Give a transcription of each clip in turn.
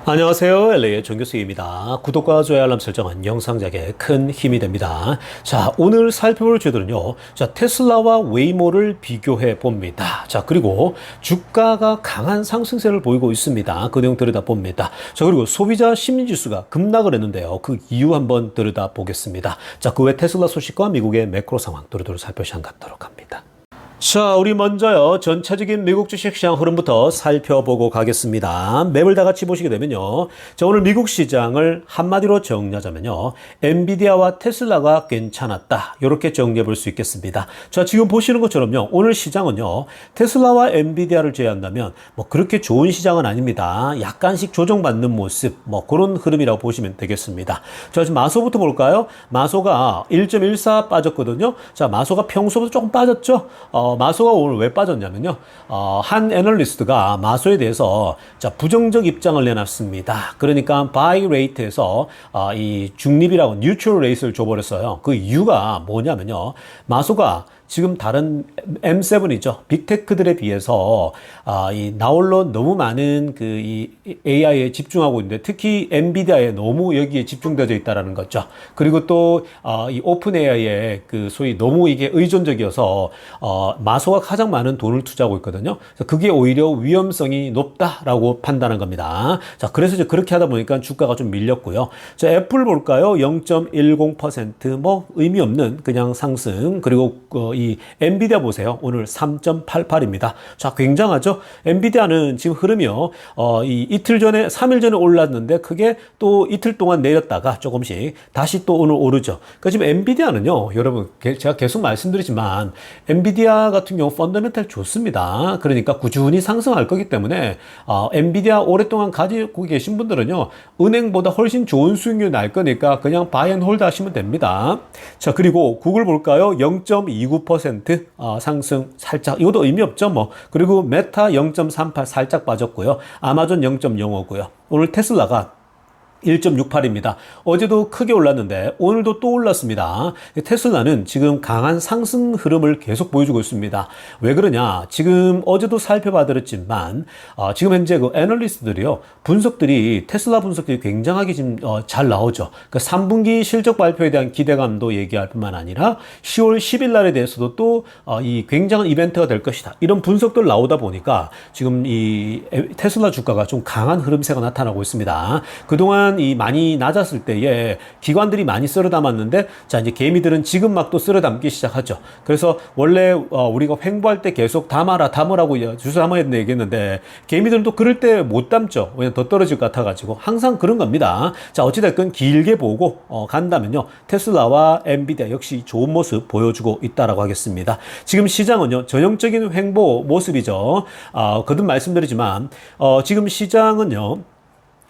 안녕하세요. LA의 정교수입니다. 구독과 좋아요 알람 설정은 영상 제작에 큰 힘이 됩니다. 자, 오늘 살펴볼 주제는요. 자, 테슬라와 웨이모를 비교해 봅니다. 자, 그리고 주가가 강한 상승세를 보이고 있습니다. 그 내용 들여다봅니다. 자, 그리고 소비자 심리지수가 급락을 했는데요. 그 이유 한번 들여다보겠습니다. 자, 그 외 테슬라 소식과 미국의 매크로 상황 두루두루 살펴보시면 갖도록 합니다. 자, 우리 먼저요. 전체적인 미국 주식시장 흐름부터 살펴보고 가겠습니다. 맵을 다 같이 보시게 되면요. 자, 오늘 미국 시장을 한마디로 정리하자면요. 엔비디아와 테슬라가 괜찮았다. 이렇게 정리해 볼 수 있겠습니다. 자, 지금 보시는 것처럼요. 오늘 시장은요. 테슬라와 엔비디아를 제외한다면 뭐 그렇게 좋은 시장은 아닙니다. 약간씩 조정받는 모습, 뭐 그런 흐름이라고 보시면 되겠습니다. 자, 지금 마소부터 볼까요? 마소가 1.14 빠졌거든요. 자, 마소가 평소보다 조금 빠졌죠? 마소가 오늘 왜 빠졌냐면요. 한 애널리스트가 마소에 대해서 자, 부정적 입장을 내놨습니다. 그러니까 바이 레이트에서 이 중립이라고 뉴트럴 레이트를 줘버렸어요. 그 이유가 뭐냐면요. 마소가 지금 다른 M7이죠. 빅테크들에 비해서 이 나홀로 너무 많은 이 AI에 집중하고 있는데 특히 엔비디아에 너무 여기에 집중되어 있다라는 거죠. 그리고 또 이 오픈 AI에 그 소위 너무 이게 의존적이어서 마소가 가장 많은 돈을 투자하고 있거든요. 그래서 그게 오히려 위험성이 높다라고 판단한 겁니다. 자, 그래서 이제 그렇게 하다 보니까 주가가 좀 밀렸고요. 자, 애플 볼까요? 0.10% 뭐 의미 없는 그냥 상승. 그리고 이 엔비디아 보세요. 오늘 3.88입니다. 자, 굉장하죠? 엔비디아는 지금 흐름이요. 이 이틀 전에, 3일 전에 올랐는데 크게 또 이틀 동안 내렸다가 조금씩 다시 또 오늘 오르죠. 그러니까 지금 엔비디아는요. 여러분, 제가 계속 말씀드리지만 엔비디아 같은 경우 펀더멘탈 좋습니다. 그러니까 꾸준히 상승할 거기 때문에 엔비디아 오랫동안 가지고 계신 분들은요. 은행보다 훨씬 좋은 수익률 날 거니까 그냥 바이 앤 홀드 하시면 됩니다. 자, 그리고 구글 볼까요? 0.29% 상승 살짝, 이것도 의미 없죠 뭐. 그리고 메타 0.38 살짝 빠졌고요. 아마존 0.05고요. 오늘 테슬라가 1.68입니다. 어제도 크게 올랐는데 오늘도 또 올랐습니다. 테슬라는 지금 강한 상승 흐름을 계속 보여주고 있습니다. 왜 그러냐? 지금 어제도 살펴봐드렸지만 지금 현재 그 애널리스트들이요. 분석들이 테슬라 분석들이 굉장하게 지금 잘 나오죠. 그러니까 3분기 실적 발표에 대한 기대감도 얘기할 뿐만 아니라 10월 10일 날에 대해서도 또 이 굉장한 이벤트가 될 것이다. 이런 분석들 나오다 보니까 지금 이 테슬라 주가가 좀 강한 흐름세가 나타나고 있습니다. 그동안 이 많이 낮았을 때에 기관들이 많이 쓸어 담았는데 자, 이제 개미들은 지금 막 또 쓸어 담기 시작하죠. 그래서 원래 우리가 횡보할 때 계속 담으라고 주소 담아야 된다 얘기했는데 개미들은 또 그럴 때 못 담죠. 왜냐면 더 떨어질 것 같아가지고 항상 그런 겁니다. 자, 어찌됐건 길게 보고 간다면요. 테슬라와 엔비디아 역시 좋은 모습 보여주고 있다라고 하겠습니다. 지금 시장은요. 전형적인 횡보 모습이죠. 거듭 말씀드리지만 지금 시장은요.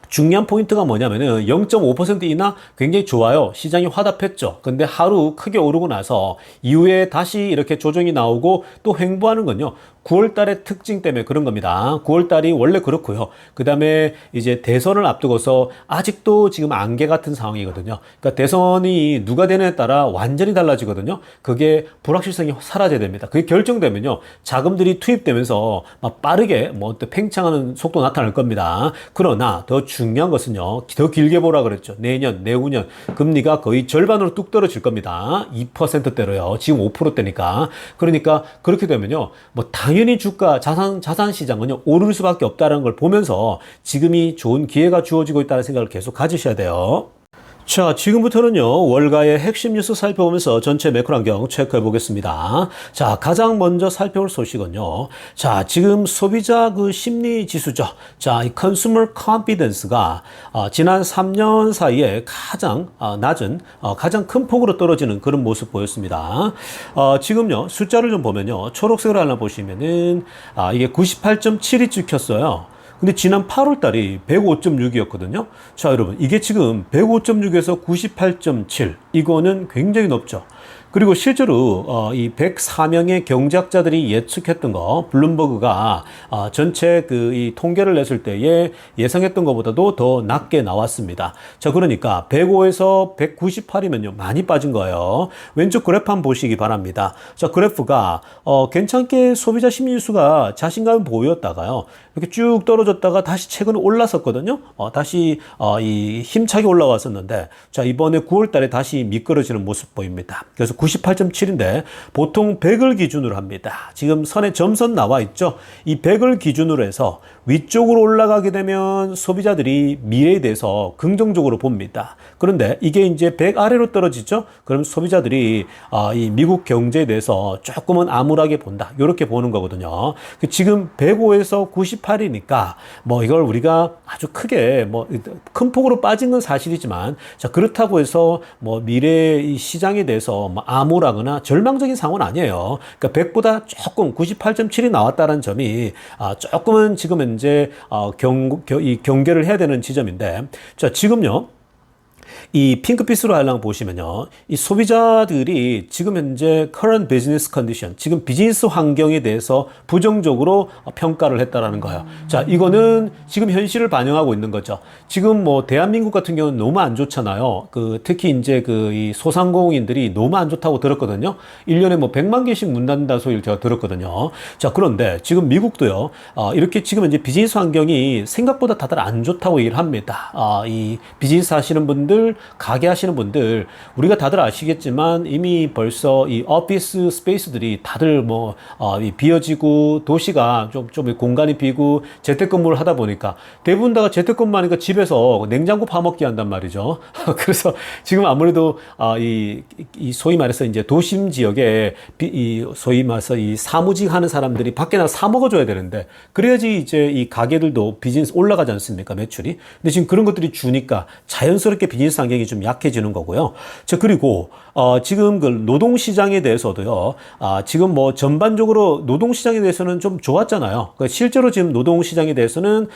중요한 포인트가 뭐냐면은 0.5% 인하 굉장히 좋아요. 시장이 화답했죠. 근데 하루 크게 오르고 나서 이후에 다시 이렇게 조정이 나오고 또 횡보하는 건요. 9월 달의 특징 때문에 그런 겁니다. 9월 달이 원래 그렇고요. 그 다음에 이제 대선을 앞두고서 아직도 지금 안개 같은 상황이거든요. 그러니까 대선이 누가 되느냐에 따라 완전히 달라지거든요. 그게 불확실성이 사라져야 됩니다. 그게 결정되면요. 자금들이 투입되면서 막 빠르게 뭐 팽창하는 속도 나타날 겁니다. 그러나 더 중요한 것은요. 더 길게 보라 그랬죠. 내년, 내후년 금리가 거의 절반으로 뚝 떨어질 겁니다. 2%대로요. 지금 5%대니까. 그러니까 그렇게 되면요. 뭐 당연히 주가, 자산 시장은요. 오를 수밖에 없다는 걸 보면서 지금이 좋은 기회가 주어지고 있다는 생각을 계속 가지셔야 돼요. 자, 지금부터는요, 월가의 핵심 뉴스 살펴보면서 전체 매크로 환경 체크해 보겠습니다. 자, 가장 먼저 살펴볼 소식은요. 자, 지금 소비자 그 심리 지수죠. 자, 이 consumer confidence가 지난 3년 사이에 가장 낮은, 가장 큰 폭으로 떨어지는 그런 모습 보였습니다. 지금요, 숫자를 좀 보면요. 초록색으로 하나 보시면은, 이게 98.7이 찍혔어요. 근데 지난 8월 달이 105.6이었거든요. 자, 여러분, 이게 지금 105.6에서 98.7. 이거는 굉장히 높죠. 그리고 실제로 이 104명의 경제학자들이 예측했던 거, 블룸버그가 전체 이 통계를 냈을 때에 예상했던 것보다도 더 낮게 나왔습니다. 자, 그러니까 105에서 198이면요 많이 빠진 거예요. 왼쪽 그래프 한번 보시기 바랍니다. 자, 그래프가 괜찮게 소비자 심리지수가 자신감을 보였다가요 이렇게 쭉 떨어졌다가 다시 최근에 올랐었거든요. 다시 이 힘차게 올라왔었는데 자, 이번에 9월 달에 다시 미끄러지는 모습 보입니다. 그래서 98.7인데 보통 100을 기준으로 합니다. 지금 선에 점선 나와 있죠. 이 100을 기준으로 해서 위쪽으로 올라가게 되면 소비자들이 미래에 대해서 긍정적으로 봅니다. 그런데 이게 이제 100 아래로 떨어지죠. 그럼 소비자들이 이 미국 경제에 대해서 조금은 암울하게 본다. 이렇게 보는 거거든요. 지금 105에서 98이니까 뭐 이걸 우리가 아주 크게 뭐 큰 폭으로 빠진 건 사실이지만 자, 그렇다고 해서 뭐 미래 이 시장에 대해서 뭐 암울하거나 절망적인 상황은 아니에요. 그러니까 100보다 조금 98.7이 나왔다는 점이 조금은 지금 현재 이 경계를 해야 되는 지점인데 자, 지금요. 이 핑크빛으로 하려고 보시면요. 이 소비자들이 지금 현재 current business condition, 지금 비즈니스 환경에 대해서 부정적으로 평가를 했다라는 거예요. 자, 이거는 지금 현실을 반영하고 있는 거죠. 지금 뭐 대한민국 같은 경우는 너무 안 좋잖아요. 특히 이제 이 소상공인들이 너무 안 좋다고 들었거든요. 1년에 뭐 100만 개씩 문 닫는다 소리를 제가 들었거든요. 자, 그런데 지금 미국도요. 이렇게 지금 이제 비즈니스 환경이 생각보다 다들 안 좋다고 얘기를 합니다. 이 비즈니스 하시는 분들, 가게 하시는 분들, 우리가 다들 아시겠지만 이미 벌써 이 오피스 스페이스들이 다들 뭐 비어지고 도시가 좀 공간이 비고 재택근무를 하다 보니까 대부분 다가 재택근무하니까 집에서 냉장고 파먹기 한단 말이죠. 그래서 지금 아무래도 이 소위 말해서 이제 도심 지역에 이 소위 말해서 이 사무직 하는 사람들이 밖에 나가 사 먹어줘야 되는데 그래야지 이제 이 가게들도 비즈니스 올라가지 않습니까? 매출이. 근데 지금 그런 것들이 주니까 자연스럽게 비즈니스 환경이 좀 약해지는 거고요. 자, 그리고 지금 그 노동시장에 대해서도요. 지금 뭐 전반적으로 노동시장에 대해서는 좀 좋았잖아요. 그러니까 실제로 지금 노동시장에 대해서는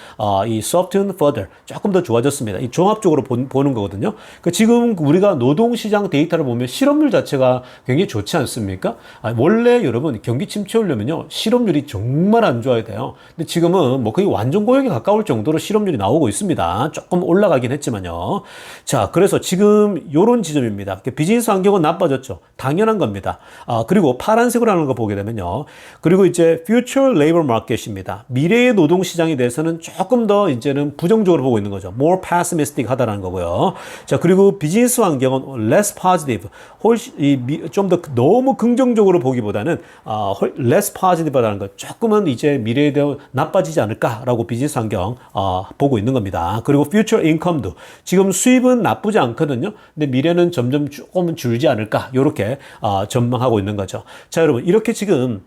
이 soft and further 조금 더 좋아졌습니다. 이 종합적으로 보는 거거든요. 그러니까 지금 우리가 노동시장 데이터를 보면 실업률 자체가 굉장히 좋지 않습니까? 원래 여러분 경기 침체 오려면요. 실업률이 정말 안 좋아야 돼요. 근데 지금은 뭐 거의 완전 고용에 가까울 정도로 실업률이 나오고 있습니다. 조금 올라가긴 했지만요. 자, 그래서 지금 요런 지점입니다. 비즈니스 환경은 나빠졌죠. 당연한 겁니다. 그리고 파란색으로 하는 거 보게 되면요. 그리고 이제 future labor market입니다. 미래의 노동 시장에 대해서는 조금 더 이제는 부정적으로 보고 있는 거죠. more pessimistic 하다라는 거고요. 자, 그리고 비즈니스 환경은 less positive. 훨씬 좀 더 너무 긍정적으로 보기보다는 less positive라는 거. 조금은 이제 미래에 대해 나빠지지 않을까라고 비즈니스 환경 보고 있는 겁니다. 그리고 future income도 지금 수입은 나쁘지 않거든요. 근데 미래는 점점 조금은 줄지 않을까 이렇게 전망하고 있는 거죠. 자, 여러분 이렇게 지금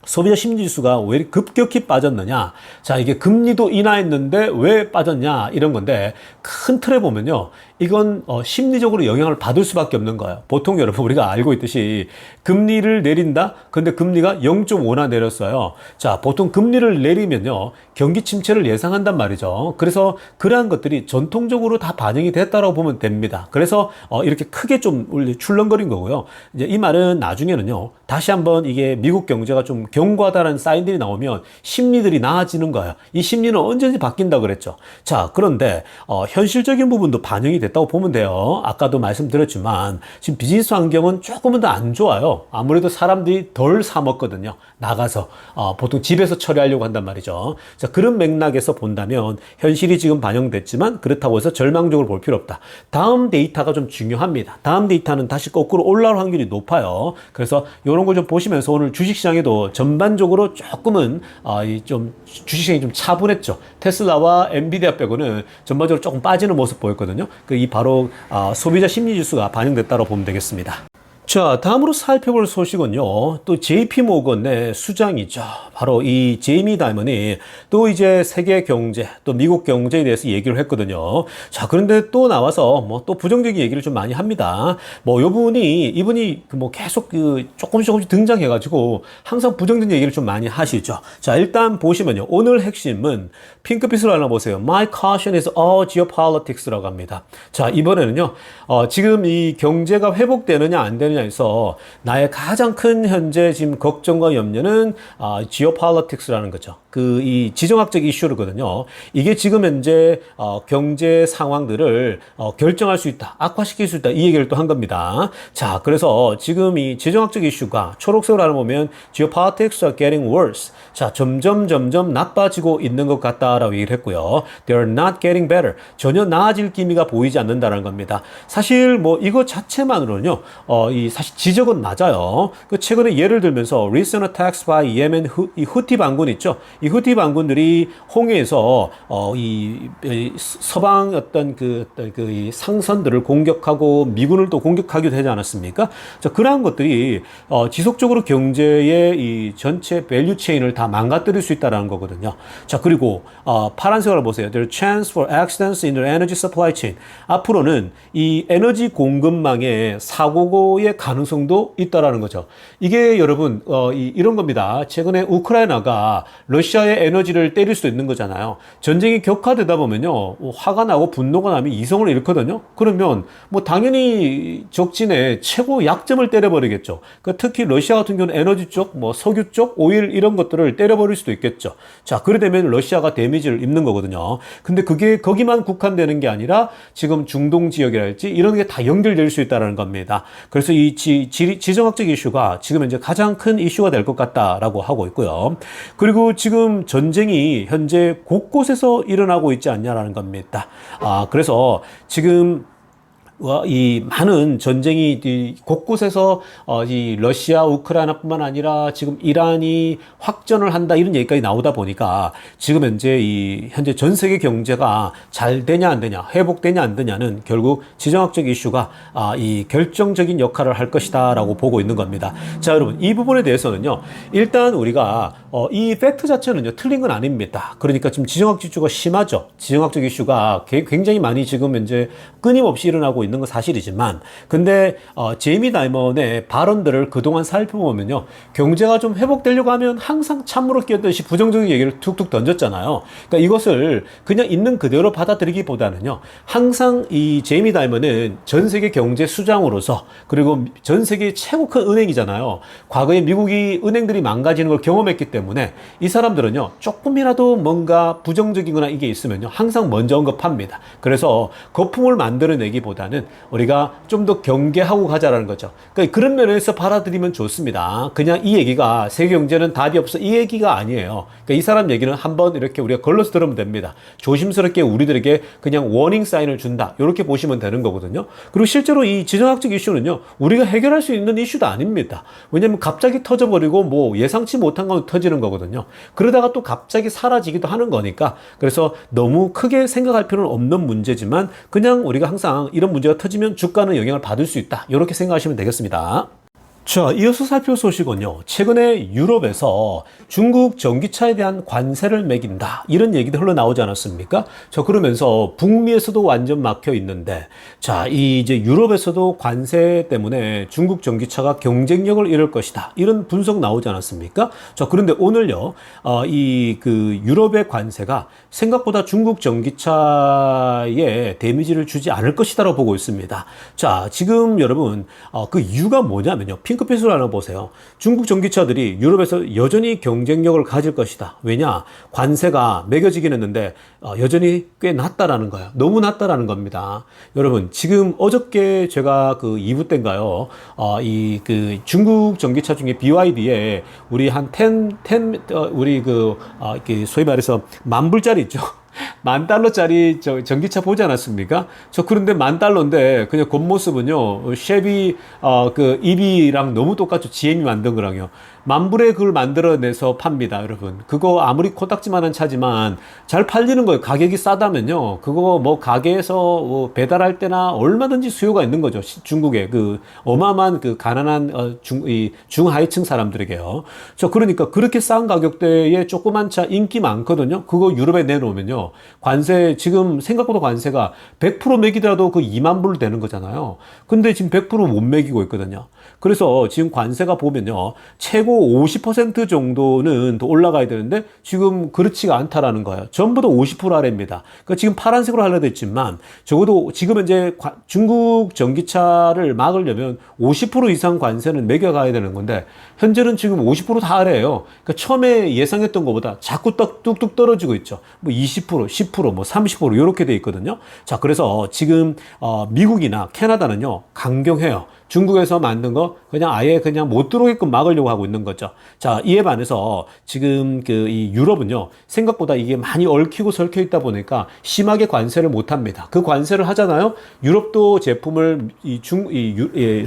소비자 심리지수가 왜 급격히 빠졌느냐? 자, 이게 금리도 인하했는데 왜 빠졌냐? 이런 건데 큰 틀에 보면요. 이건 심리적으로 영향을 받을 수밖에 없는 거예요. 보통 여러분 우리가 알고 있듯이 금리를 내린다? 근데 금리가 0.5나 내렸어요. 자, 보통 금리를 내리면요. 경기 침체를 예상한단 말이죠. 그래서 그러한 것들이 전통적으로 다 반영이 됐다고 보면 됩니다. 그래서 이렇게 크게 좀 출렁거린 거고요. 이제 이 말은 나중에는요. 다시 한번 이게 미국 경제가 좀 견고하다는 사인들이 나오면 심리들이 나아지는 거예요. 이 심리는 언제든지 바뀐다고 그랬죠. 자, 그런데 현실적인 부분도 반영이 됐다고 보면 돼요. 아까도 말씀드렸지만 지금 비즈니스 환경은 조금은 더 안 좋아요. 아무래도 사람들이 덜 사 먹거든요. 나가서 보통 집에서 처리하려고 한단 말이죠. 자, 그런 맥락에서 본다면 현실이 지금 반영됐지만 그렇다고 해서 절망적으로 볼 필요 없다. 다음 데이터가 좀 중요합니다. 다음 데이터는 다시 거꾸로 올라올 확률이 높아요. 그래서 이런 걸 좀 보시면서 오늘 주식시장에도 전반적으로 조금은 좀 주식시장이 좀 차분했죠. 테슬라와 엔비디아 빼고는 전반적으로 조금 빠지는 모습 보였거든요. 이 바로 소비자 심리지수가 반영됐다고 보면 되겠습니다. 자, 다음으로 살펴볼 소식은요. 또 JP 모건의 수장이죠. 바로 이 제이미 다이먼이 또 이제 세계 경제, 또 미국 경제에 대해서 얘기를 했거든요. 자, 그런데 또 나와서 뭐 또 부정적인 얘기를 좀 많이 합니다. 뭐 이분이 뭐 계속 조금씩 등장해가지고 항상 부정적인 얘기를 좀 많이 하시죠. 자, 일단 보시면요. 오늘 핵심은 핑크빛으로 하나 보세요. My caution is all geopolitics라고 합니다. 자, 이번에는요. 지금 이 경제가 회복되느냐 안 되느냐 분야에서 나의 가장 큰 현재 지금 걱정과 염려는 geopolitics라는 거죠. 이 지정학적 이슈거든요. 이게 지금 현재 경제 상황들을 결정할 수 있다, 악화시킬 수 있다, 이 얘기를 또 한 겁니다. 자, 그래서 지금 이 지정학적 이슈가 초록색으로 하나 보면 geopolitics are getting worse. 자, 점점 나빠지고 있는 것 같다라고 얘기를 했고요. They are not getting better. 전혀 나아질 기미가 보이지 않는다는 겁니다. 사실 뭐 이거 자체만으로는요, 사실 지적은 맞아요. 최근에 예를 들면서 recent attacks by Yemen 이 후티 반군 있죠. 이 후티 반군들이 홍해에서 이 서방 어떤 이 상선들을 공격하고 미군을 또 공격하기도 하지 않았습니까? 자, 그러한 것들이 지속적으로 경제의 이 전체 밸류 체인을 다 망가뜨릴 수 있다는 거거든요. 자, 그리고 파란색으로 보세요. There are chance for accidents in the energy supply chain. 앞으로는 이 에너지 공급망의 사고의 가능성도 있다라는 거죠. 이게 여러분 이런 겁니다. 최근에 우크라이나가 러시아의 에너지를 때릴 수도 있는 거잖아요. 전쟁이 격화되다 보면요, 화가 나고 분노가 나면 이성을 잃거든요. 그러면 뭐 당연히 적진의 최고 약점을 때려버리겠죠. 특히 러시아 같은 경우는 에너지 쪽, 뭐 석유 쪽, 오일 이런 것들을 때려버릴 수도 있겠죠. 자, 그래 되면 러시아가 데미지를 입는 거거든요. 근데 그게 거기만 국한되는 게 아니라 지금 중동 지역이랄지 이런 게 다 연결될 수 있다는 겁니다. 그래서 이 지정학적 이슈가 지금 이제 가장 큰 이슈가 될 것 같다라고 하고 있고요. 그리고 지금 전쟁이 현재 곳곳에서 일어나고 있지 않냐라는 겁니다. 그래서 지금 이 많은 전쟁이 곳곳에서 이 러시아, 우크라이나뿐만 아니라 지금 이란이 확전을 한다 이런 얘기까지 나오다 보니까 지금 현재 전 세계 경제가 잘 되냐 안 되냐, 회복되냐 안 되냐는 결국 지정학적 이슈가 이 결정적인 역할을 할 것이다라고 보고 있는 겁니다. 자, 여러분 이 부분에 대해서는요, 일단 우리가 이 팩트 자체는요 틀린 건 아닙니다. 그러니까 지금 지정학적 이슈가 심하죠. 지정학적 이슈가 굉장히 많이 지금 현재 끊임없이 일어나고 있는 건 사실이지만, 근데 제이미 다이먼의 발언들을 그동안 살펴보면요, 경제가 좀 회복되려고 하면 항상 찬물을 끼얹듯이 부정적인 얘기를 툭툭 던졌잖아요. 그러니까 이것을 그냥 있는 그대로 받아들이기보다는요, 항상 이 제이미 다이먼은 전 세계 경제 수장으로서, 그리고 전 세계 최고 큰 은행이잖아요. 과거에 미국이 은행들이 망가지는 걸 경험했기 때문에 이 사람들은요, 조금이라도 뭔가 부정적인 거나 이게 있으면요, 항상 먼저 언급합니다. 그래서 거품을 만들어내기보다는 우리가 좀 더 경계하고 가자라는 거죠. 그러니까 그런 면에서 받아들이면 좋습니다. 그냥 이 얘기가 세계 경제는 답이 없어 이 얘기가 아니에요. 그러니까 이 사람 얘기는 한번 이렇게 우리가 걸러서 들으면 됩니다. 조심스럽게 우리들에게 그냥 워닝 사인을 준다, 이렇게 보시면 되는 거거든요. 그리고 실제로 이 지정학적 이슈는요, 우리가 해결할 수 있는 이슈도 아닙니다. 왜냐면 갑자기 터져버리고 뭐 예상치 못한 건 터지는 거거든요. 그러다가 또 갑자기 사라지기도 하는 거니까, 그래서 너무 크게 생각할 필요는 없는 문제지만 그냥 우리가 항상 이런 문제가 터지면 주가는 영향을 받을 수 있다, 이렇게 생각하시면 되겠습니다. 자, 이어서 살펴볼 소식은요, 최근에 유럽에서 중국 전기차에 대한 관세를 매긴다, 이런 얘기도 흘러나오지 않았습니까? 자, 그러면서 북미에서도 완전 막혀 있는데, 자, 이제 유럽에서도 관세 때문에 중국 전기차가 경쟁력을 잃을 것이다, 이런 분석 나오지 않았습니까? 자, 그런데 오늘요, 유럽의 관세가 생각보다 중국 전기차에 데미지를 주지 않을 것이다라고 보고 있습니다. 자, 지금 여러분, 그 이유가 뭐냐면요, 핑크빛으로 하나 보세요. 중국 전기차들이 유럽에서 여전히 경쟁력을 가질 것이다. 왜냐? 관세가 매겨지긴 했는데 여전히 꽤 낮다라는 거예요. 너무 낮다라는 겁니다. 여러분, 지금 어저께 제가 그 2부 때인가요? 중국 전기차 중에 BYD에 우리 소위 말해서 $10,000짜리 있죠. $10,000짜리 전기차 보지 않았습니까? 그런데 $10,000인데 그냥 겉모습은요, 쉐비 EV랑 너무 똑같죠. GM이 만든 거랑요. $10,000에 그걸 만들어내서 팝니다, 여러분. 그거 아무리 코딱지만한 차지만 잘 팔리는 거예요. 가격이 싸다면요, 그거 뭐 가게에서 배달할 때나 얼마든지 수요가 있는 거죠. 중국에 어마어마한 가난한 중하위층 사람들에게요. 그러니까 그렇게 싼 가격대에 조그만 차 인기 많거든요. 그거 유럽에 내놓으면요, 관세, 지금 생각보다 관세가 100% 매기더라도 20,000불 되는 거잖아요. 근데 지금 100% 못 매기고 있거든요. 그래서 지금 관세가 보면요, 최고 50% 정도는 더 올라가야 되는데 지금 그렇지가 않다라는 거예요. 전부 다 50% 아래입니다. 그러니까 지금 파란색으로 하려고 했지만 적어도 지금 이제 중국 전기차를 막으려면 50% 이상 관세는 매겨가야 되는 건데 현재는 지금 50%다 아래예요. 그러니까 처음에 예상했던 것보다 자꾸 뚝뚝 떨어지고 있죠. 뭐 20%, 10%, 뭐 30% 이렇게 돼 있거든요. 자, 그래서 지금 미국이나 캐나다는요 강경해요. 중국에서 만든 거 그냥 아예 그냥 못 들어오게끔 막으려고 하고 있는 거죠. 자, 이에 반해서 지금 이 유럽은요 생각보다 이게 많이 얽히고 설켜 있다 보니까 심하게 관세를 못 합니다. 그 관세를 하잖아요. 유럽도 제품을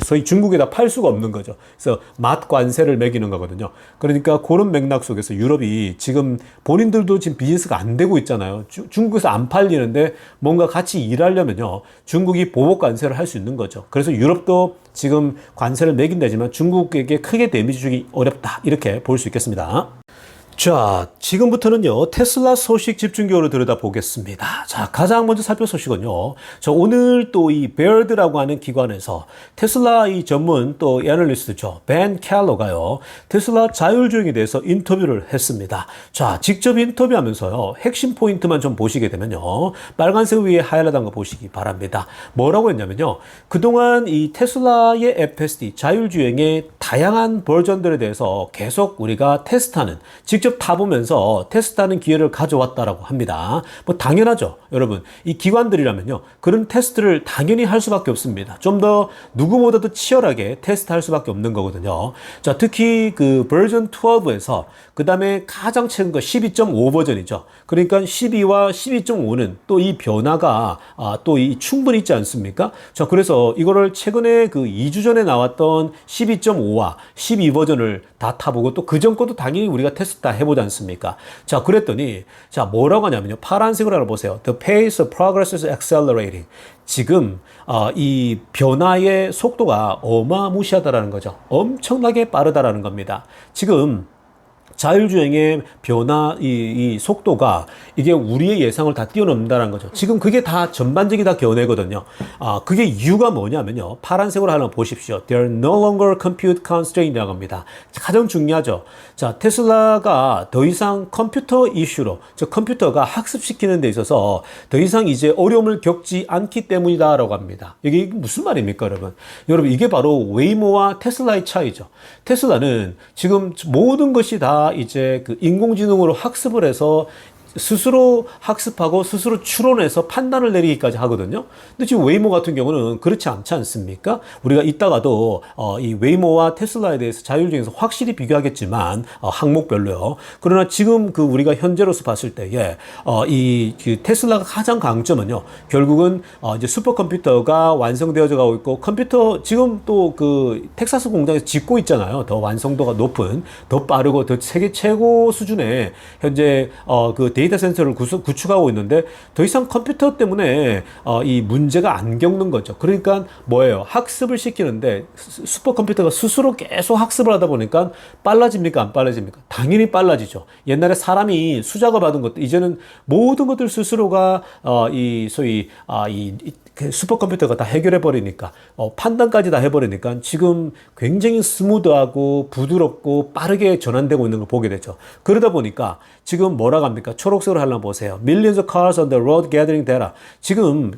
소위 중국에다 팔 수가 없는 거죠. 그래서 맛 관세를 매기는 거거든요. 그러니까 그런 맥락 속에서 유럽이 지금 본인들도 지금 비즈니스가 안 되고 있잖아요. 중국에서 안 팔리는데 뭔가 같이 일하려면요 중국이 보복 관세를 할 수 있는 거죠. 그래서 유럽도 지금 관세를 매긴다지만 중국에게 크게 데미지 주기 어렵다 이렇게 볼 수 있겠습니다. 자, 지금부터는요 테슬라 소식 집중적으로 들여다보겠습니다. 자, 가장 먼저 살펴볼 소식은요, 오늘 또 이 베어드라고 하는 기관에서 테슬라 이 전문 또 애널리스트죠 벤 켈러가요 테슬라 자율주행에 대해서 인터뷰를 했습니다. 자, 직접 인터뷰하면서요 핵심 포인트만 좀 보시게 되면요 빨간색 위에 하이라이트한 거 보시기 바랍니다. 뭐라고 했냐면요, 그동안 이 테슬라의 FSD 자율주행의 다양한 버전들에 대해서 계속 우리가 테스트하는, 직접 타보면서 테스트하는 기회를 가져왔다라고 합니다. 뭐 당연하죠. 여러분, 이 기관들이라면요 그런 테스트를 당연히 할 수밖에 없습니다. 좀 더 누구보다도 치열하게 테스트할 수밖에 없는 거거든요. 자, 특히 그 버전 12에서 그 다음에 가장 최근 거 12.5 버전이죠. 그러니까 12와 12.5는 또 이 변화가 또 이 충분히 있지 않습니까? 자, 그래서 이거를 최근에 그 2주 전에 나왔던 12.5와 12 버전을 다 타보고 또 그전 것도 당연히 우리가 테스트 다 해보지 않습니까? 자, 그랬더니 자 뭐라고 하냐면요, 파란색으로 알아보세요. The pace of progress is accelerating. 지금 이 변화의 속도가 어마무시하다라는 거죠. 엄청나게 빠르다라는 겁니다. 지금 자율주행의 변화, 이 속도가 이게 우리의 예상을 다 뛰어넘는다는 거죠. 지금 그게 다 전반적이 다 견해거든요. 그게 이유가 뭐냐면요. 파란색으로 하나 보십시오. There are no longer compute constraint이라고 합니다. 가장 중요하죠. 자, 테슬라가 더 이상 컴퓨터 이슈로, 즉 컴퓨터가 학습시키는 데 있어서 더 이상 이제 어려움을 겪지 않기 때문이다라고 합니다. 이게 무슨 말입니까, 여러분? 여러분, 이게 바로 웨이모와 테슬라의 차이죠. 테슬라는 지금 모든 것이 다 이제 그 인공지능으로 학습을 해서 스스로 학습하고 스스로 추론해서 판단을 내리기까지 하거든요. 근데 지금 웨이모 같은 경우는 그렇지 않지 않습니까? 우리가 이따가도 이 웨이모와 테슬라에 대해서 자율주행에서 확실히 비교하겠지만 항목별로요. 그러나 지금 그 우리가 현재로서 봤을 때에 이 그 테슬라가 가장 강점은요, 결국은 이제 슈퍼컴퓨터가 완성되어져 가고 있고, 컴퓨터 지금 또 그 텍사스 공장에서 짓고 있잖아요. 더 완성도가 높은, 더 빠르고 더 세계 최고 수준의 현재 그 데이터 센터를 구축하고 있는데 더 이상 컴퓨터 때문에 이 문제가 안 겪는 거죠. 그러니까 뭐예요? 학습을 시키는데 슈퍼컴퓨터가 스스로 계속 학습을 하다 보니까 빨라집니까? 안 빨라집니까? 당연히 빨라지죠. 옛날에 사람이 수작업 하던 것도 이제는 모든 것들 스스로가 이 소위 그 슈퍼컴퓨터가 다 해결해 버리니까 판단까지 다 해버리니까 지금 굉장히 스무드하고 부드럽고 빠르게 전환되고 있는 걸 보게 되죠. 그러다 보니까 지금 뭐라고 합니까? 초록색으로 하려면 보세요. Millions of cars on the road gathering data. 지금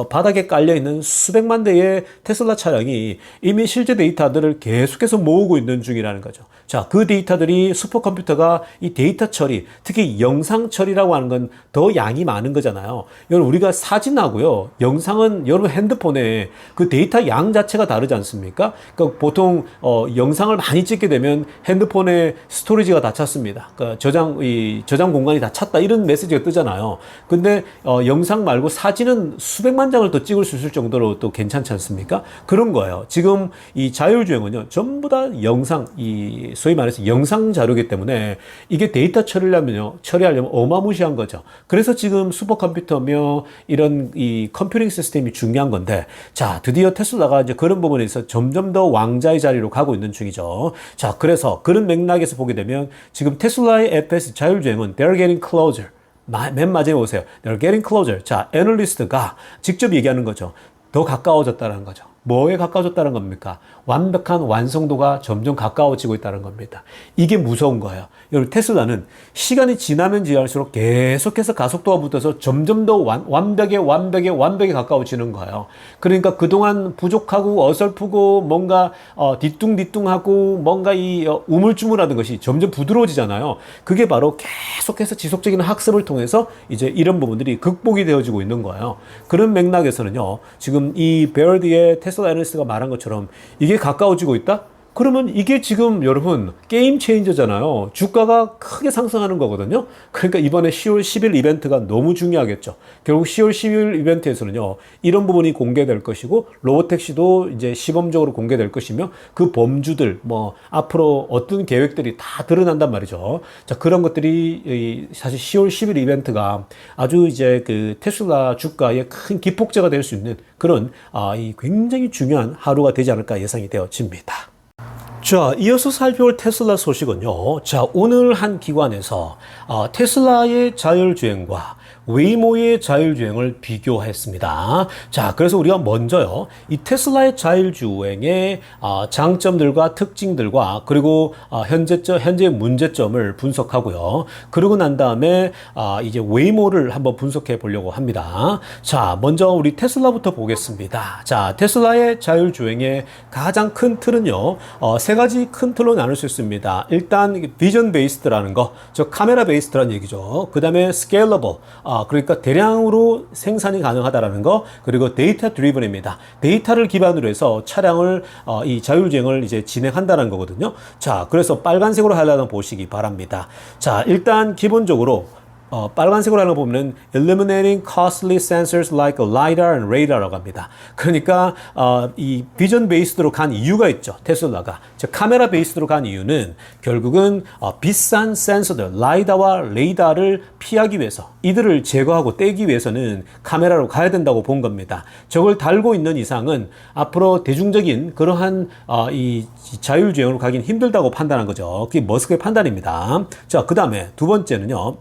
바닥에 깔려있는 수백만 대의 테슬라 차량이 이미 실제 데이터들을 계속해서 모으고 있는 중이라는 거죠. 자, 그 데이터들이 슈퍼컴퓨터가 이 데이터 처리, 특히 영상 처리라고 하는 건 더 양이 많은 거잖아요. 여러분, 우리가 사진하고요, 영상은 여러분 핸드폰에 그 데이터 양 자체가 다르지 않습니까? 그러니까 보통 영상을 많이 찍게 되면 핸드폰에 스토리지가 다 찼습니다. 그러니까 저장 공간이 다 찼다, 이런 메시지가 뜨잖아요. 근데 영상 말고 사진은 수백만 장을 더 찍을 수 있을 정도로 또 괜찮지 않습니까? 그런 거예요. 지금 이 자율주행은요, 전부 다 영상, 소위 말해서 영상 자료이기 때문에 이게 데이터 처리하려면 어마무시한 거죠. 그래서 지금 슈퍼컴퓨터며 이런 이 컴퓨팅 시스템이 중요한 건데, 자, 드디어 테슬라가 이제 그런 부분에서 점점 더 왕자의 자리로 가고 있는 중이죠. 자, 그래서 그런 맥락에서 보게 되면 지금 테슬라의 FS 자율주행은 they're getting closer. 맨 마지막에 오세요. They're getting closer. 자, 애널리스트가 직접 얘기하는 거죠. 더 가까워졌다는 거죠. 뭐에 가까워졌다는 겁니까? 완벽한 완성도가 점점 가까워지고 있다는 겁니다. 이게 무서운 거예요. 여러분, 테슬라는 시간이 지나면 지날수록 계속해서 가속도가 붙어서 점점 더 완벽에 가까워지는 거예요. 그러니까 그동안 부족하고 어설프고 뭔가 뒤뚱뒤뚱하고 뭔가 이 우물쭈물하던 것이 점점 부드러워지잖아요. 그게 바로 계속해서 지속적인 학습을 통해서 이제 이런 부분들이 극복이 되어지고 있는 거예요. 그런 맥락에서는요, 지금 이 베어드의 테슬라 애널리스트가 말한 것처럼 이게 가까워지고 있다? 그러면 이게 지금 여러분 게임 체인저잖아요. 주가가 크게 상승하는 거거든요. 그러니까 이번에 10월 10일 이벤트가 너무 중요하겠죠. 결국 10월 10일 이벤트에서는요, 이런 부분이 공개될 것이고 로보택시도 이제 시범적으로 공개될 것이며 그 범주들 뭐 앞으로 어떤 계획들이 다 드러난단 말이죠. 자, 그런 것들이 사실 10월 10일 이벤트가 아주 이제 그 테슬라 주가의 큰 기폭제가 될 수 있는 그런 이 굉장히 중요한 하루가 되지 않을까 예상이 되어집니다. 자, 이어서 살펴볼 테슬라 소식은요. 자, 오늘 한 기관에서 테슬라의 자율주행과 웨이모의 자율주행을 비교했습니다. 자, 그래서 우리가 먼저요, 이 테슬라의 자율주행의 장점들과 특징들과 그리고 현재 문제점을 분석하고요. 그러고 난 다음에 이제 웨이모를 한번 분석해 보려고 합니다. 자, 먼저 우리 테슬라부터 보겠습니다. 자, 테슬라의 자율주행의 가장 큰 틀은요, 세 가지 큰 틀로 나눌 수 있습니다. 일단 비전 베이스드라는 거, 저 카메라 베이스드라는 얘기죠. 그 다음에 스케일러블, 그러니까 대량으로 생산이 가능하다라는 거, 그리고 데이터 드리븐입니다. 데이터를 기반으로 해서 차량을 이 자율주행을 이제 진행한다는 거거든요. 자, 그래서 빨간색으로 하려면 보시기 바랍니다. 자, 일단 기본적으로 빨간색으로 하는 거 보면은 eliminating costly sensors like lidar and radar라고 합니다. 그러니까 이 비전 베이스드로 간 이유가 있죠. 테슬라가 즉 카메라 베이스드로 간 이유는 결국은 비싼 센서들 라이다와 레이더를 피하기 위해서 이들을 제거하고 떼기 위해서는 카메라로 가야 된다고 본 겁니다. 저걸 달고 있는 이상은 앞으로 대중적인 그러한 이 자율주행으로 가긴 힘들다고 판단한 거죠. 그게 머스크의 판단입니다. 자, 그 다음에 두 번째는요,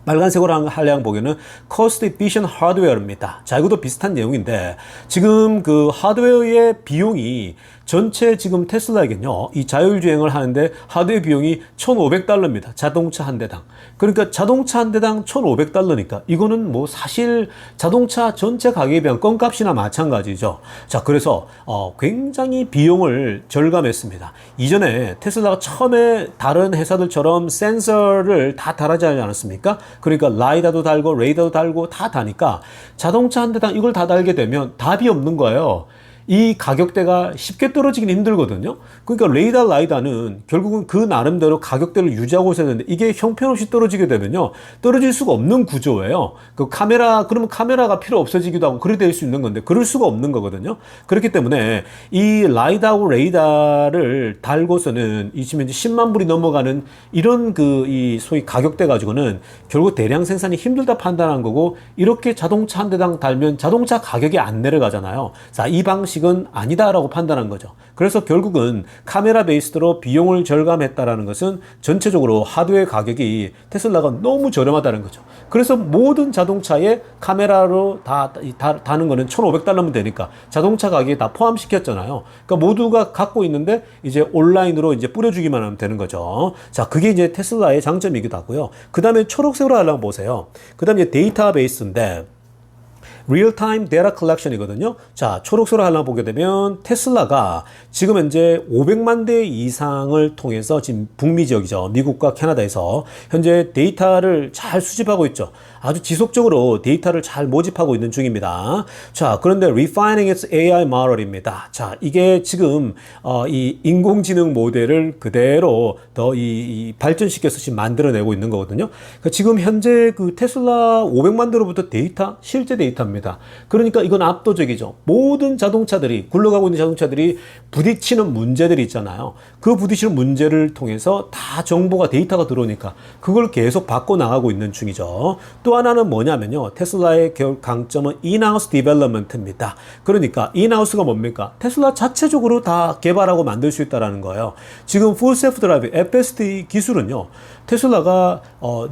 빨간색으로 하려면 보기에는 cost efficient hardware입니다. 자, 이것도 비슷한 내용인데 지금 그 하드웨어의 비용이 전체 지금 테슬라에겐요, 이 자율주행을 하는데 하드웨어 비용이 $1,500입니다. 자동차 한 대당. 그러니까 자동차 한 대당 $1,500니까 이거는 뭐 사실 자동차 전체 가격에 비한 껌값이나 마찬가지죠. 자, 그래서 굉장히 비용을 절감했습니다. 이전에 테슬라가 처음에 다른 회사들처럼 센서를 다 달아지 않았습니까? 그러니까 라이다도 달고 레이더도 달고 다 다니까 자동차 한 대당 이걸 다 달게 되면 답이 없는 거예요. 이 가격대가 쉽게 떨어지긴 힘들거든요. 그러니까 레이더 라이다는 결국은 그 나름대로 가격대를 유지하고 있어야 되는데 이게 형편없이 떨어지게 되면요, 떨어질 수가 없는 구조예요. 그 카메라, 그러면 카메라가 필요 없어지기도 하고 그래 될 수 있는 건데 그럴 수가 없는 거거든요. 그렇기 때문에 이 라이다하고 레이더를 달고서는 이 지금 이제 10만 불이 넘어가는 이런 그 이 소위 가격대 가지고는 결국 대량 생산이 힘들다 판단한 거고, 이렇게 자동차 한 대당 달면 자동차 가격이 안 내려가잖아요. 자, 이 방식은 아니다라고 판단한 거죠. 그래서 결국은 카메라 베이스로 비용을 절감했다라는 것은 전체적으로 하드웨어 가격이 테슬라가 너무 저렴하다는 거죠. 그래서 모든 자동차에 카메라로 다는 거는 $1,500면 되니까 자동차 가격에 다 포함시켰잖아요. 그러니까 모두가 갖고 있는데 이제 온라인으로 이제 뿌려주기만 하면 되는 거죠. 자, 그게 이제 테슬라의 장점이기도 하고요. 그 다음에 초록색으로 하려면 보세요. 그 다음에 데이터베이스인데 real-time data collection이거든요. 자, 초록색으로 하나 보게 되면 테슬라가 지금 현재 500만 대 이상을 통해서 지금 북미 지역이죠, 미국과 캐나다에서 현재 데이터를 잘 수집하고 있죠. 아주 지속적으로 데이터를 잘 모집하고 있는 중입니다. 자, 그런데 refining its AI model입니다. 자, 이게 지금 이 인공지능 모델을 그대로 더 이 발전시켜서 지금 만들어내고 있는 거거든요. 그러니까 지금 현재 그 테슬라 500만 대로부터 데이터, 실제 데이터입니다. 그러니까 이건 압도적이죠. 모든 자동차들이, 굴러가고 있는 자동차들이 부딪히는 문제들이 있잖아요. 그 부딪히는 문제를 통해서 다 정보가, 데이터가 들어오니까 그걸 계속 바꿔나가고 있는 중이죠. 또 하나는 뭐냐면요, 테슬라의 강점은 in-house development입니다. 그러니까 in-house가 뭡니까? 테슬라 자체적으로 다 개발하고 만들 수 있다는 거예요. 지금 full self drive FSD 기술은요, 테슬라가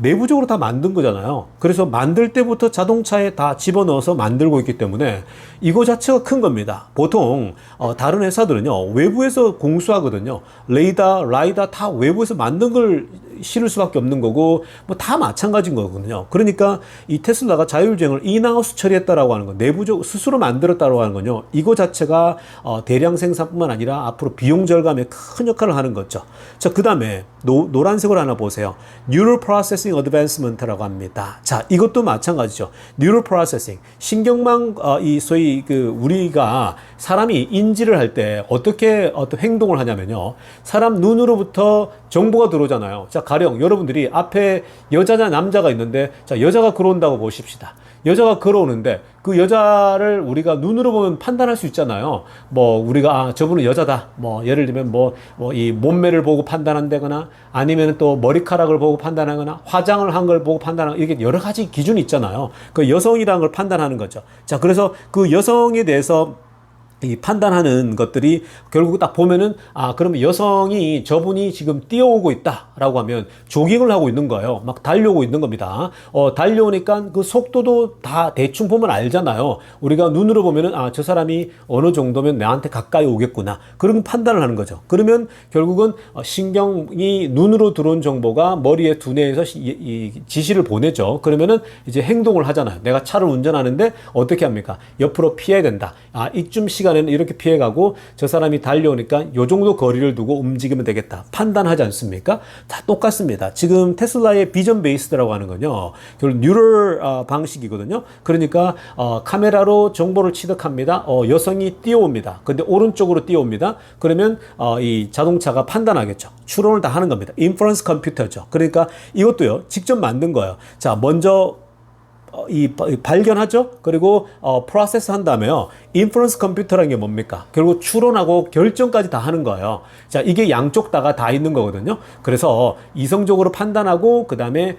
내부적으로 다 만든 거잖아요. 그래서 만들 때부터 자동차에 다 집어넣어서 만들고 있기 때문에 이거 자체가 큰 겁니다. 보통 다른 회사들은요, 외부에서 공수하거든요. 레이더, 라이더 다 외부에서 만든 걸 실을 수밖에 없는 거고, 뭐 다 마찬가지인 거거든요. 그러니까 이 테슬라가 자율주행을 인하우스 처리했다라고 하는 거, 내부적으로 스스로 만들었다라고 하는 건요, 이거 자체가 대량 생산뿐만 아니라 앞으로 비용 절감에 큰 역할을 하는 거죠. 자, 그 다음에 노란색으로 하나 보세요. Neural Processing Advancement라고 합니다. 자, 이것도 마찬가지죠. Neural Processing, 신경망, 이 소위 우리가 사람이 인지를 할 때 어떻게 어떤 행동을 하냐면요, 사람 눈으로부터 정보가 들어오잖아요. 자, 가령 여러분들이 앞에 여자냐 남자가 있는데, 자, 여자가 걸어온다고 보십시다. 여자가 걸어오는데 그 여자를 우리가 눈으로 보면 판단할 수 있잖아요. 뭐 우리가 저분은 여자다. 뭐 예를 들면 이 몸매를 보고 판단한다거나, 아니면 또 머리카락을 보고 판단하거나, 화장을 한 걸 보고 판단하거나, 이렇게 여러 가지 기준이 있잖아요. 그 여성이라는 걸 판단하는 거죠. 자, 그래서 그 여성에 대해서 이 판단하는 것들이 결국 딱 보면은, 그러면 여성이 저분이 지금 뛰어오고 있다라고 하면 조깅을 하고 있는 거예요. 막 달려오고 있는 겁니다. 달려오니까 그 속도도 다 대충 보면 알잖아요. 우리가 눈으로 보면은, 저 사람이 어느 정도면 나한테 가까이 오겠구나. 그런 판단을 하는 거죠. 그러면 결국은 신경이 눈으로 들어온 정보가 머리의 두뇌에서 이 지시를 보내죠. 그러면은 이제 행동을 하잖아요. 내가 차를 운전하는데 어떻게 합니까? 옆으로 피해야 된다. 이쯤 시간 에는 이렇게 피해가고, 저 사람이 달려오니까 요 정도 거리를 두고 움직이면 되겠다. 판단하지 않습니까? 다 똑같습니다. 지금 테슬라의 비전 베이스드라고 하는 건요, 결국 뉴럴 방식이거든요. 그러니까 카메라로 정보를 취득합니다. 여성이 뛰어옵니다. 근데 오른쪽으로 뛰어옵니다. 그러면 이 자동차가 판단하겠죠. 추론을 다 하는 겁니다. 인퍼런스 컴퓨터죠. 그러니까 이것도요, 직접 만든 거예요. 자, 먼저 발견하죠. 그리고 프로세스 한 다음에요, 인퍼런스 컴퓨터라는 게 뭡니까? 결국 추론하고 결정까지 다 하는 거예요. 자, 이게 양쪽 다가 다 있는 거거든요. 그래서 이성적으로 판단하고, 그 다음에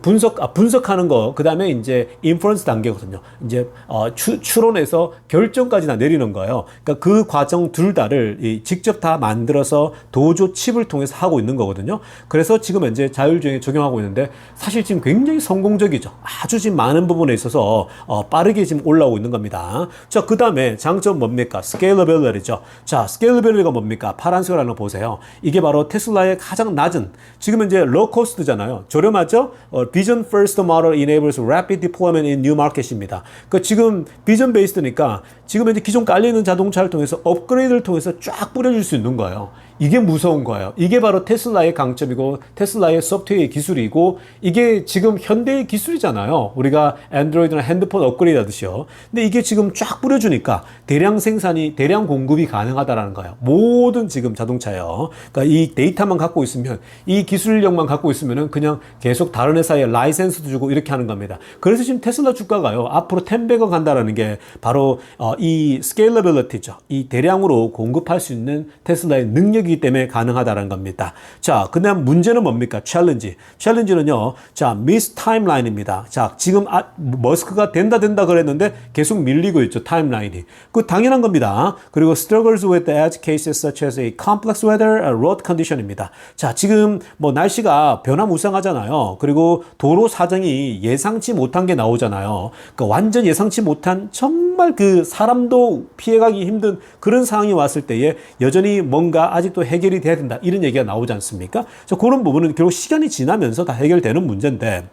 분석하는 거, 그 다음에 이제 인퍼런스 단계거든요. 이제 추론해서 결정까지 다 내리는 거예요. 그러니까 그 과정 둘 다를 직접 다 만들어서 도조 칩을 통해서 하고 있는 거거든요. 그래서 지금 현재 자율주행에 적용하고 있는데, 사실 지금 굉장히 성공적이죠. 아주 지금 많은 부분에 있어서 빠르게 지금 올라오고 있는 겁니다. 자, 그 다음에 장점 뭡니까? 스케일러빌리티죠. 자, 스케일러빌리티가 뭡니까? 파란색으로 하나 보세요. 이게 바로 테슬라의 가장 낮은, 지금 이제 로코스트잖아요. 저렴하죠? Vision First Model enables rapid deployment in new market입니다. 그 지금 비전 베이스드니까 지금 이제 기존 깔리는 자동차를 통해서 업그레이드를 통해서 쫙 뿌려줄 수 있는 거예요. 이게 무서운 거예요. 이게 바로 테슬라의 강점이고, 테슬라의 소프트웨어 기술이고, 이게 지금 현대의 기술이잖아요. 우리가 안드로이드나 핸드폰 업그레이드 하듯이요. 근데 이게 지금 쫙 뿌려주니까 대량 생산이, 대량 공급이 가능하다라는 거예요. 모든 지금 자동차요. 그러니까 이 데이터만 갖고 있으면, 이 기술력만 갖고 있으면은 그냥 계속 다른 회사에 라이센스도 주고 이렇게 하는 겁니다. 그래서 지금 테슬라 주가가요, 앞으로 10배가 간다라는 게 바로 이 스케일러빌리티죠. 이 대량으로 공급할 수 있는 테슬라의 능력이기 때문에 가능하다는 겁니다. 자, 그 다음 문제는 뭡니까? 챌린지는요, 자, 미스 타임라인입니다. 자, 지금 머스크가 된다 그랬는데 계속 밀리고 있죠, 타임라인이. 그 당연한 겁니다. 그리고 struggles with the edge cases such as a complex weather, road condition입니다. 자, 지금 뭐 날씨가 변화무쌍하잖아요. 그리고 도로 사정이 예상치 못한 게 나오잖아요. 그러니까 완전 예상치 못한, 정말 그 사람도 피해가기 힘든 그런 상황이 왔을 때에 여전히 뭔가 아직도 해결이 돼야 된다, 이런 얘기가 나오지 않습니까? 그래서 그런 부분은 결국 시간이 지나면서 다 해결되는 문제인데,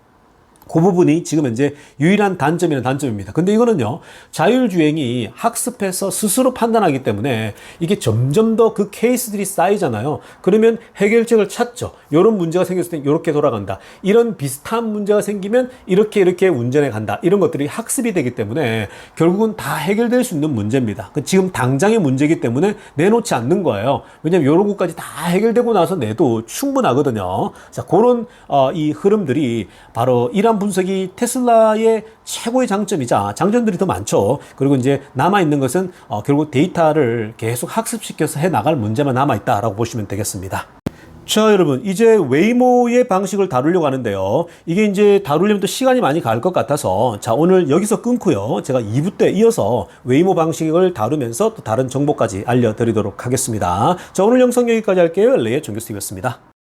그 부분이 지금 현재 유일한 단점입니다. 근데 이거는요, 자율주행이 학습해서 스스로 판단하기 때문에 이게 점점 더 그 케이스들이 쌓이잖아요. 그러면 해결책을 찾죠. 이런 문제가 생겼을 때 이렇게 돌아간다. 이런 비슷한 문제가 생기면 이렇게 운전해 간다. 이런 것들이 학습이 되기 때문에 결국은 다 해결될 수 있는 문제입니다. 지금 당장의 문제이기 때문에 내놓지 않는 거예요. 왜냐면 이런 것까지 다 해결되고 나서 내도 충분하거든요. 자, 그런 이 흐름들이 바로 이런 분석이 테슬라의 최고의 장점이자, 장점들이 더 많죠. 그리고 이제 남아있는 것은 결국 데이터를 계속 학습시켜서 해나갈 문제만 남아있다라고 보시면 되겠습니다. 자, 여러분, 이제 웨이모의 방식을 다루려고 하는데요. 이게 이제 다루려면 또 시간이 많이 갈 것 같아서, 자, 오늘 여기서 끊고요, 제가 2부 때 이어서 웨이모 방식을 다루면서 또 다른 정보까지 알려드리도록 하겠습니다. 자, 오늘 영상 여기까지 할게요. 레이의 정교수였습니다.